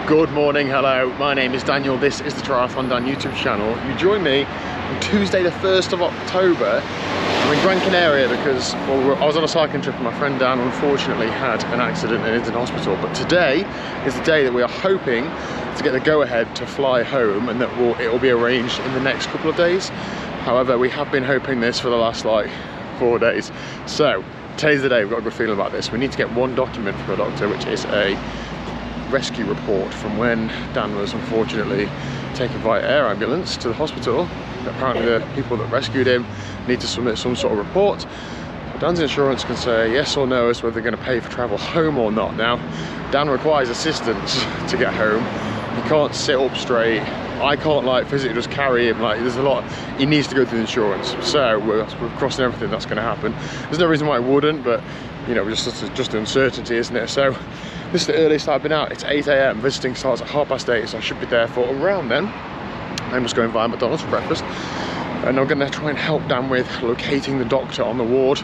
Good morning, hello, my name is Daniel, this is the TriathlonDan YouTube channel. You join me on Tuesday the 1st of October. I'm in Gran Canaria because, well, I was on a cycling trip and my friend Dan unfortunately had an accident and is in hospital. But today is the day that we are hoping to get the go-ahead to fly home, and that it will be arranged in the next couple of days. However, we have been hoping this for the last like 4 days. So today's the day. We've got a good feeling about this. We need to get one document from a doctor, which is a rescue report from when Dan was unfortunately taken by air ambulance to the hospital. Apparently the people that rescued him need to submit some sort of report. Dan's insurance can say yes or no as to whether they're going to pay for travel home or not. Now, Dan requires assistance to get home. He can't sit up straight. I can't like physically just carry him. Like, there's a lot, he needs to go through the insurance. So we're crossing everything that's going to happen. There's no reason why it wouldn't, but you know, just the uncertainty, isn't it? So this is the earliest I've been out. It's 8 AM. Visiting starts at 8:30, so I should be there for around then. I'm just going via McDonald's for breakfast. And I'm going to try and help Dan with locating the doctor on the ward.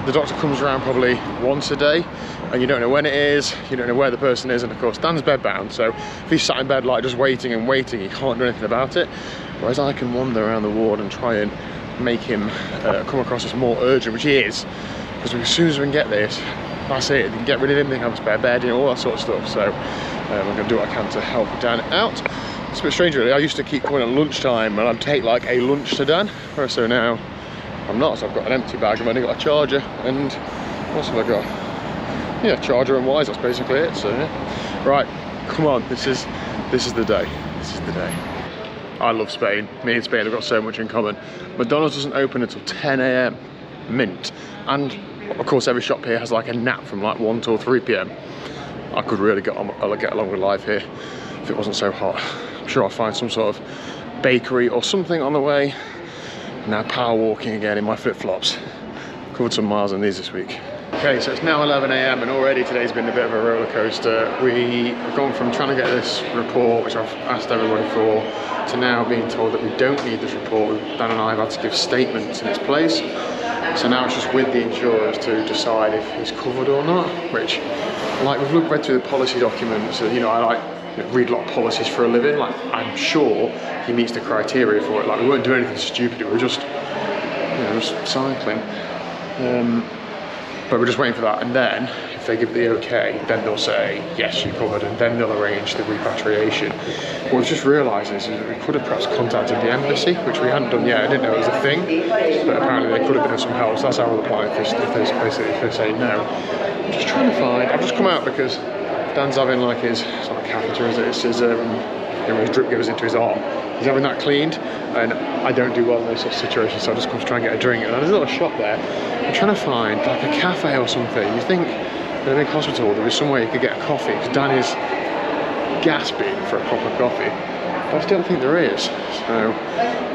The doctor comes around probably once a day, and you don't know when it is, you don't know where the person is, and of course Dan's bedbound, so if he's sat in bed like just waiting and waiting, he can't do anything about it. Whereas I can wander around the ward and try and make him come across as more urgent, which he is, because as soon as we can get this, that's it. You can get rid of him, they can have a spare bed, you know, all that sort of stuff. So I'm going to do what I can to help Dan out. It's a bit strange really. I used to keep coming at lunchtime and I'd take like a lunch to Dan, so now I'm not. So I've got an empty bag, I've only got a charger, and what else have I got? Yeah, charger and wires, that's basically it. So yeah. Right, come on, this is the day. This is the day. I love Spain. Me and Spain have got so much in common. McDonald's doesn't open until 10 AM, mint. And of course every shop here has like a nap from like 1 till 3 PM. I could really get along with life here if it wasn't so hot. I'm sure I'll find some sort of bakery or something on the way. Now power walking again in my flip-flops. Covered some miles on these this week. Okay, so it's now 11 AM and already today's been a bit of a roller coaster. We've gone from trying to get this report, which I've asked everybody for, to now being told that we don't need this report. Dan and I have had to give statements in its place. So now it's just with the insurers to decide if he's covered or not, which, like, we've read through the policy documents, you know, I read a lot of policies for a living. Like, I'm sure he meets the criteria for it. Like, we weren't doing anything stupid, we were just, you know, just cycling. But we're just waiting for that, and then if they give it the okay, then they'll say yes, you're covered, and then they'll arrange the repatriation. What we've just realised is that we could have perhaps contacted the embassy, which we hadn't done yet. I didn't know it was a thing, but apparently they could have been of some help. So that's how we'll apply if they say no. I'm just trying to find. I've just come out because Dan's having like his sort of catheter, his drip givers into his arm. He's having that cleaned, and I don't do well in those sort of situations, so I just come to try and get a drink. And there's a little shop there. I'm trying to find like a cafe or something. You think in a big hospital there was somewhere you could get a coffee, because Dan is gasping for a proper coffee. But I just don't think there is. So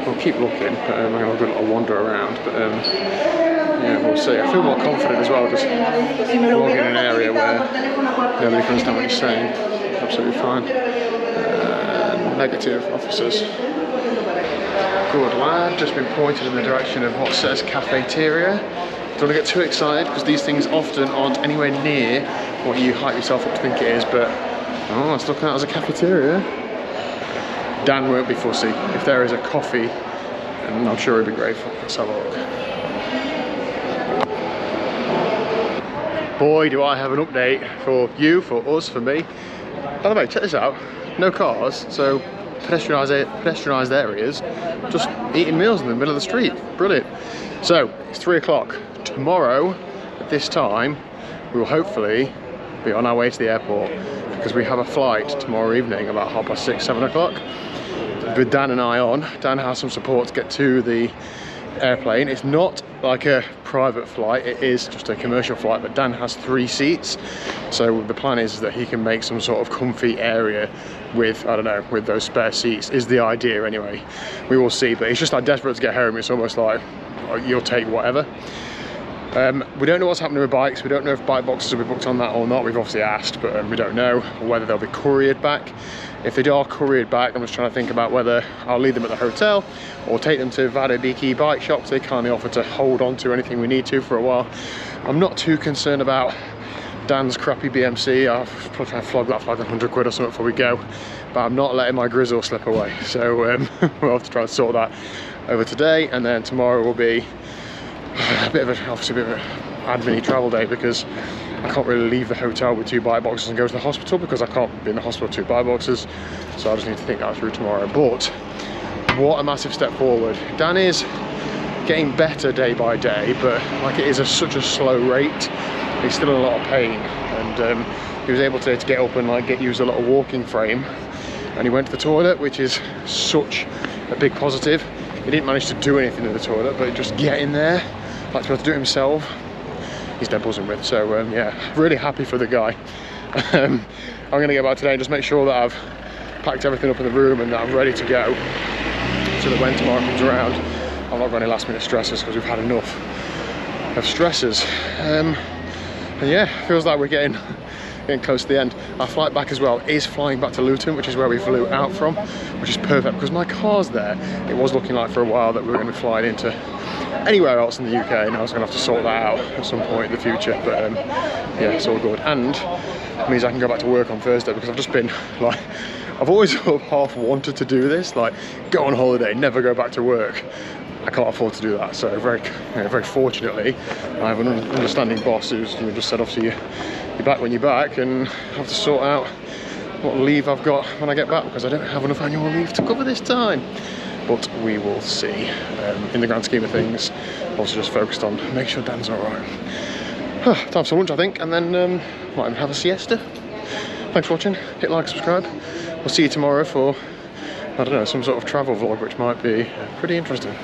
we'll keep looking. But I'm going to have a little wander around. But yeah, we'll see. I feel more confident as well, just walking in an area where nobody can understand what you're saying. Absolutely fine. Negative officers. Good lad, just been pointed in the direction of what says cafeteria. Don't want to get too excited because these things often aren't anywhere near what you hype yourself up to think it is, but oh, it's looking at as a cafeteria. Dan won't be fussy. If there is a coffee, and I'm sure he'll be grateful. Let's have a look. Boy, do I have an update for you, for us, for me. By the way, check this out. No cars, so pedestrianised areas, just eating meals in the middle of the street. Brilliant. So it's 3 o'clock. Tomorrow at this time we will hopefully be on our way to the airport, because we have a flight tomorrow evening about 6:30, 7 o'clock with Dan and I on. Dan has some support to get to the airplane. It's not like a private flight, it is just a commercial flight, but Dan has 3 seats, so the plan is that he can make some sort of comfy area with, I don't know, with those spare seats, is the idea anyway. We will see, but he's just like desperate to get home. It's almost like, oh, you'll take whatever. We don't know what's happening with bikes. We don't know if bike boxes will be booked on that or not. We've obviously asked, but we don't know whether they'll be couriered back. If they are couriered back, I'm just trying to think about whether I'll leave them at the hotel or take them to Vadobiki bike shops. They kindly offer to hold on to anything we need to for a while. I'm not too concerned about Dan's crappy BMC. I'll probably try and flog that for like 100 quid or something before we go, but I'm not letting my grizzle slip away, so we'll have to try and sort that over today, and then tomorrow will be obviously a bit of an admin travel day, because I can't really leave the hotel with 2 bike boxes and go to the hospital, because I can't be in the hospital with 2 bike boxes, so I just need to think that through tomorrow. But what a massive step forward. Dan is getting better day by day, but like it is such a slow rate. He's still in a lot of pain, and he was able to get up and like use a little walking frame, and he went to the toilet, which is such a big positive. He didn't manage to do anything in the toilet, but just get in there, like to be able to do it himself, he's dead buzzing with. So yeah, really happy for the guy. I'm gonna get back today and just make sure that I've packed everything up in the room and that I'm ready to go, so that when tomorrow comes around I'm not got any last minute stresses, because we've had enough of stresses. And yeah, feels like we're getting close to the end. Our flight back as well is flying back to Luton, which is where we flew out from, which is perfect because my car's there. It was looking like for a while that we were going to be flying into anywhere else in the UK, and I was going to have to sort that out at some point in the future, but yeah, it's all good. And it means I can go back to work on Thursday, because I've just been like, I've always sort of half wanted to do this, like go on holiday, never go back to work. I can't afford to do that, so very fortunately I have an understanding boss who's just said, obviously you're back when you're back, and I have to sort out what leave I've got when I get back, because I don't have enough annual leave to cover this time. But we will see. In the grand scheme of things, also just focused on make sure Dan's alright. Time for lunch, I think, and then might even have a siesta. Thanks for watching. Hit like, subscribe. We'll see you tomorrow for, I don't know, some sort of travel vlog, which might be pretty interesting.